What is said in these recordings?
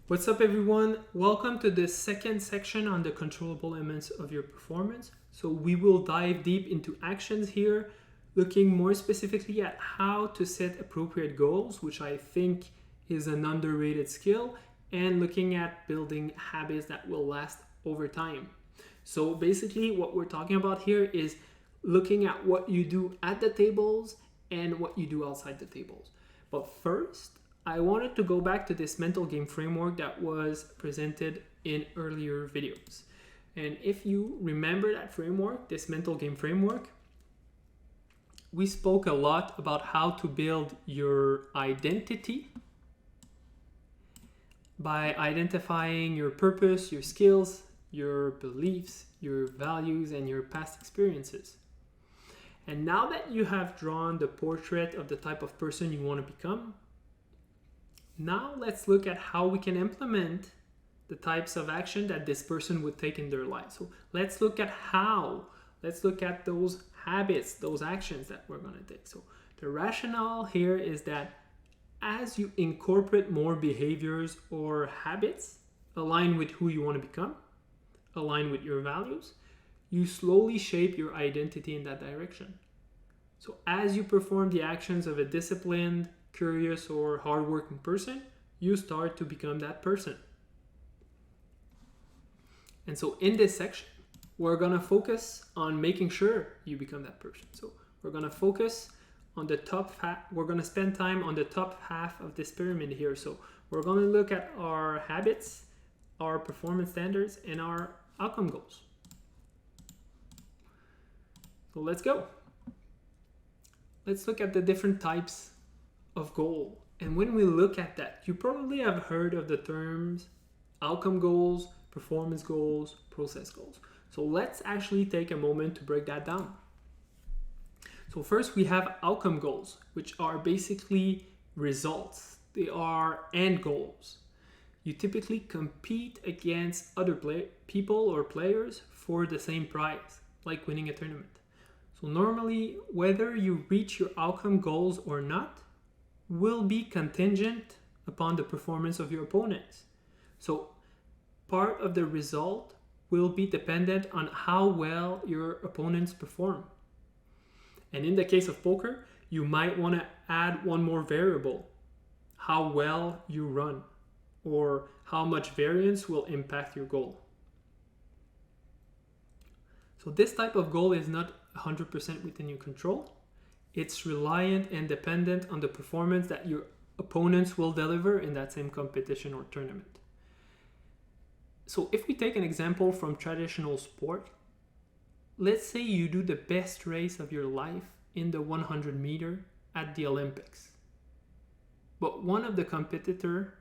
What's up, everyone? Welcome to the second section on the controllable elements of your performance. So we will dive deep into actions here, looking more specifically at how to set appropriate goals, which I think is an underrated skill, and looking at building habits that will last over time. So basically what we're talking about here is looking at what you do at the tables and what you do outside the tables. But first, I wanted to go back to this mental game framework that was presented in earlier videos. And if you remember that framework, this mental game framework, we spoke a lot about how to build your identity by identifying your purpose, your skills, your beliefs, your values, and your past experiences. And now that you have drawn the portrait of the type of person you want to become, now let's look at how we can implement the types of action that this person would take in their life. So let's look at how. Let's look at those habits, those actions that we're going to take. So the rationale here is that as you incorporate more behaviors or habits aligned with who you want to become, aligned with your values, you slowly shape your identity in that direction. So as you perform the actions of a disciplined, curious, or hardworking person, you start to become that person. And so in this section, we're going to focus on making sure you become that person. So we're going to focus on the top half. We're going to spend time on the top half of this pyramid here. So we're going to look at our habits, our performance standards, and our outcome goals. So let's go. Let's look at the different types of goal. And when we look at that, you probably have heard of the terms outcome goals, performance goals, process goals. So let's actually take a moment to break that down. So first we have outcome goals, which are basically results. They are end goals. You typically compete against other people or players for the same prize, like winning a tournament. So normally, whether you reach your outcome goals or not will be contingent upon the performance of your opponents. So part of the result will be dependent on how well your opponents perform. And in the case of poker, you might want to add one more variable: how well you run, or how much variance will impact your goal. So this type of goal is not 100% within your control. It's reliant and dependent on the performance that your opponents will deliver in that same competition or tournament. So if we take an example from traditional sport, let's say you do the best race of your life in the 100 meter at the Olympics. But one of the competitor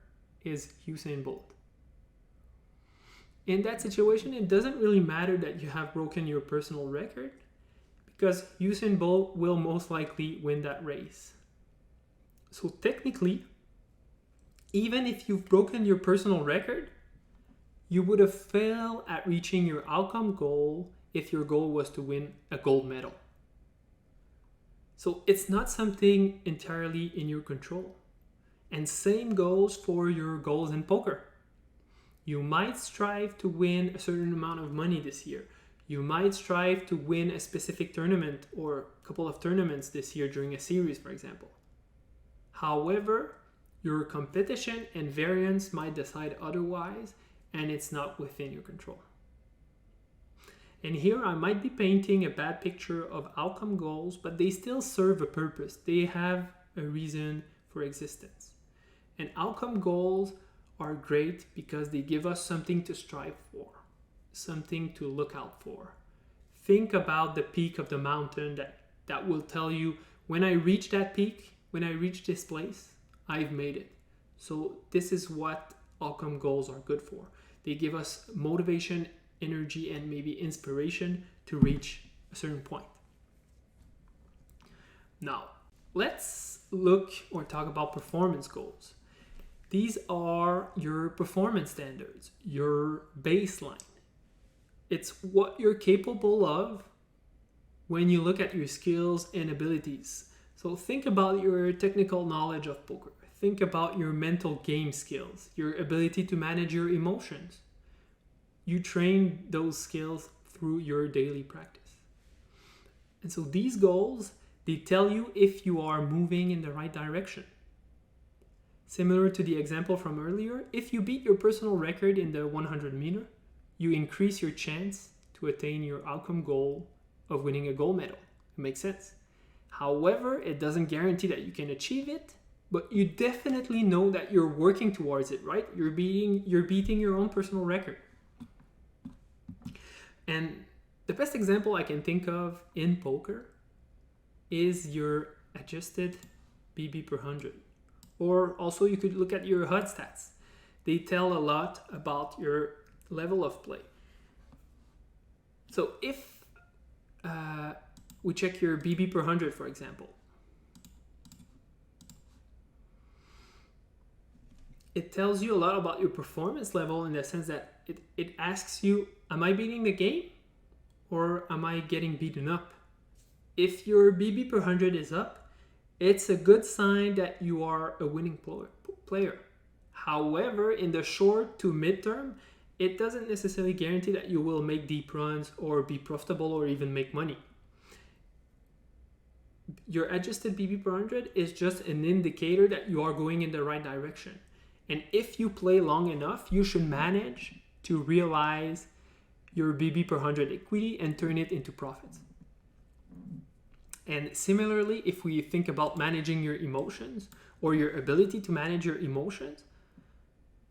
is Usain Bolt. In that situation, it doesn't really matter that you have broken your personal record, because Usain Bolt will most likely win that race. So technically, even if you've broken your personal record, you would have failed at reaching your outcome goal if your goal was to win a gold medal. So it's not something entirely in your control. And same goes for your goals in poker. You might strive to win a certain amount of money this year. You might strive to win a specific tournament or a couple of tournaments this year during a series, for example. However, your competition and variance might decide otherwise, and it's not within your control. And here I might be painting a bad picture of outcome goals, but they still serve a purpose. They have a reason for existence. And outcome goals are great because they give us something to strive for, something to look out for. Think about the peak of the mountain that will tell you, when I reach that peak, when I reach this place, I've made it. So this is what outcome goals are good for. They give us motivation, energy, and maybe inspiration to reach a certain point. Now, let's look or talk about performance goals. These are your performance standards, your baseline. It's what you're capable of when you look at your skills and abilities. So think about your technical knowledge of poker. think about your mental game skills, your ability to manage your emotions. You train those skills through your daily practice. And so these goals, they tell you if you are moving in the right direction. Similar to the example from earlier, if you beat your personal record in the 100 meter, you increase your chance to attain your outcome goal of winning a gold medal. It makes sense. However, it doesn't guarantee that you can achieve it, but you definitely know that you're working towards it, right? You're beating your own personal record. And the best example I can think of in poker is your adjusted BB per 100. Or also you could look at your HUD stats. They tell a lot about your level of play. So if we check your BB per 100, for example, it tells you a lot about your performance level in the sense that it asks you, am I beating the game or am I getting beaten up? If your BB per 100 is up, it's a good sign that you are a winning player. However, in the short to midterm, it doesn't necessarily guarantee that you will make deep runs or be profitable or even make money. Your adjusted BB per 100 is just an indicator that you are going in the right direction. And if you play long enough, you should manage to realize your BB per 100 equity and turn it into profits. And similarly, if we think about managing your emotions or your ability to manage your emotions,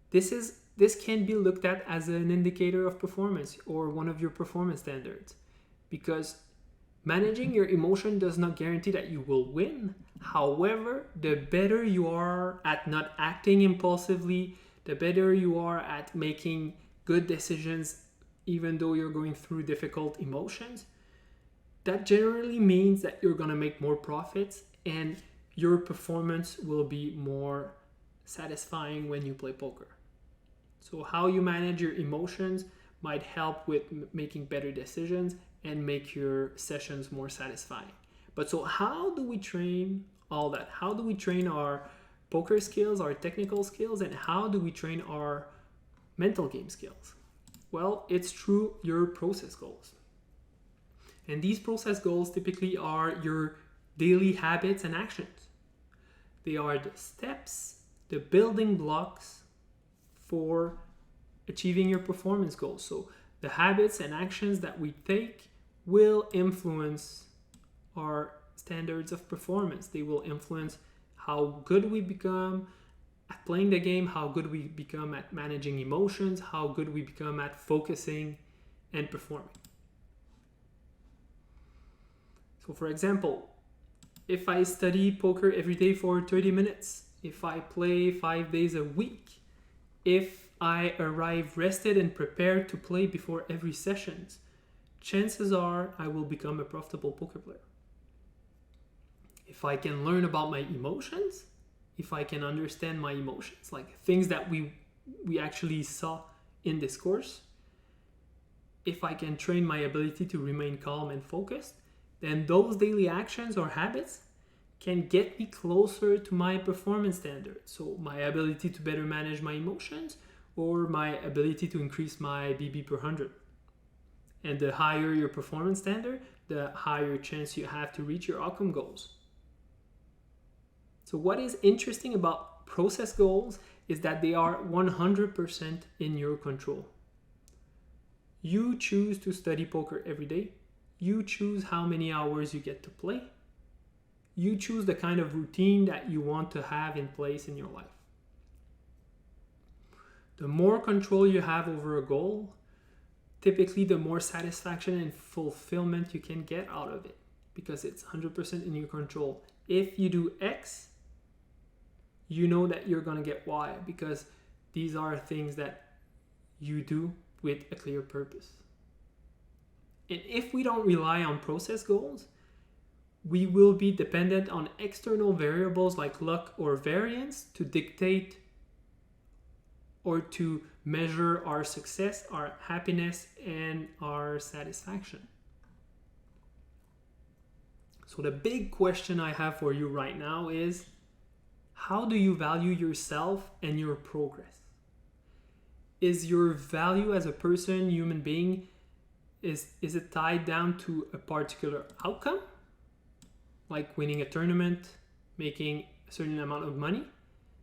this can be looked at as an indicator of performance or one of your performance standards, because managing your emotion does not guarantee that you will win. However, the better you are at not acting impulsively, the better you are at making good decisions even though you're going through difficult emotions, that generally means that you're going to make more profits and your performance will be more satisfying when you play poker. So how you manage your emotions might help with making better decisions and make your sessions more satisfying. But so how do we train all that? How do we train our poker skills, our technical skills, and how do we train our mental game skills? Well, it's through your process goals. And these process goals typically are your daily habits and actions. They are the steps, the building blocks for achieving your performance goals. So the habits and actions that we take will influence our standards of performance. They will influence how good we become at playing the game, how good we become at managing emotions, how good we become at focusing and performing. So for example, if I study poker every day for 30 minutes, if I play 5 days a week, if I arrive rested and prepared to play before every session, chances are I will become a profitable poker player. If I can learn about my emotions, if I can understand my emotions, like things that we actually saw in this course, if I can train my ability to remain calm and focused, then those daily actions or habits can get me closer to my performance standards. So my ability to better manage my emotions or my ability to increase my BB per 100. And the higher your performance standard, the higher chance you have to reach your outcome goals. So what is interesting about process goals is that they are 100% in your control. You choose to study poker every day. You choose how many hours you get to play. You choose the kind of routine that you want to have in place in your life. The more control you have over a goal, typically the more satisfaction and fulfillment you can get out of it, because it's 100% in your control. If you do X, you know that you're going to get Y, because these are things that you do with a clear purpose. And if we don't rely on process goals, we will be dependent on external variables like luck or variance to dictate or to measure our success, our happiness, and our satisfaction. So the big question I have for you right now is, how do you value yourself and your progress? Is your value as a person, human being, is it tied down to a particular outcome? Like winning a tournament, making a certain amount of money?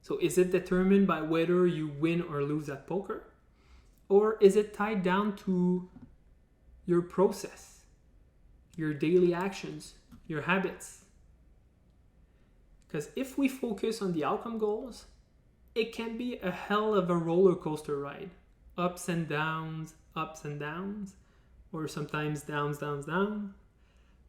So is it determined by whether you win or lose at poker? Or is it tied down to your process, your daily actions, your habits? Because if we focus on the outcome goals, it can be a hell of a roller coaster ride. Ups and downs, or sometimes downs.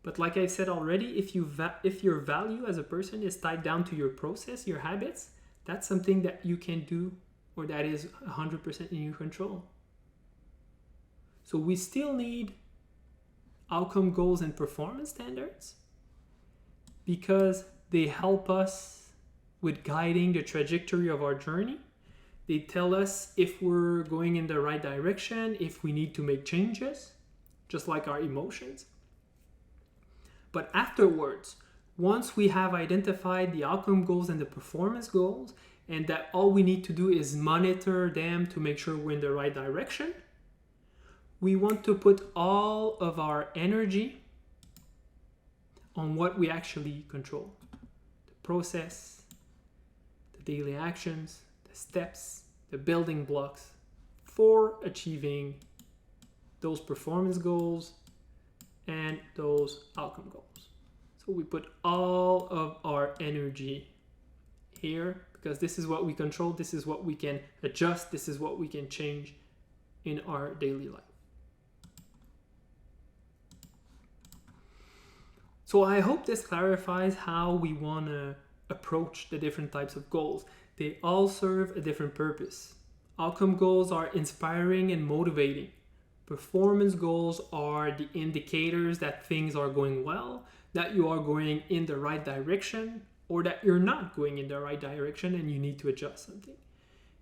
But like I said already, if your value as a person is tied down to your process, your habits, that's something that you can do, or that is 100% in your control. So we still need outcome goals and performance standards because they help us with guiding the trajectory of our journey. They tell us if we're going in the right direction, if we need to make changes, just like our emotions. But afterwards, once we have identified the outcome goals and the performance goals, and that all we need to do is monitor them to make sure we're in the right direction, we want to put all of our energy on what we actually control. The process, the daily actions, the steps, the building blocks for achieving those performance goals and those outcome goals. So we put all of our energy here because this is what we control, this is what we can adjust, this is what we can change in our daily life. So I hope this clarifies how we want to approach the different types of goals. They all serve a different purpose. Outcome goals are inspiring and motivating. Performance goals are the indicators that things are going well, that you are going in the right direction, or that you're not going in the right direction and you need to adjust something.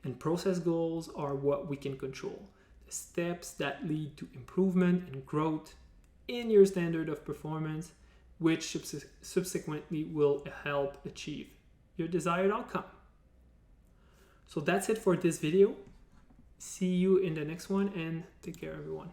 And process goals are what we can control. The steps that lead to improvement and growth in your standard of performance, which subsequently will help achieve your desired outcome. So that's it for this video. See you in the next one and take care, everyone.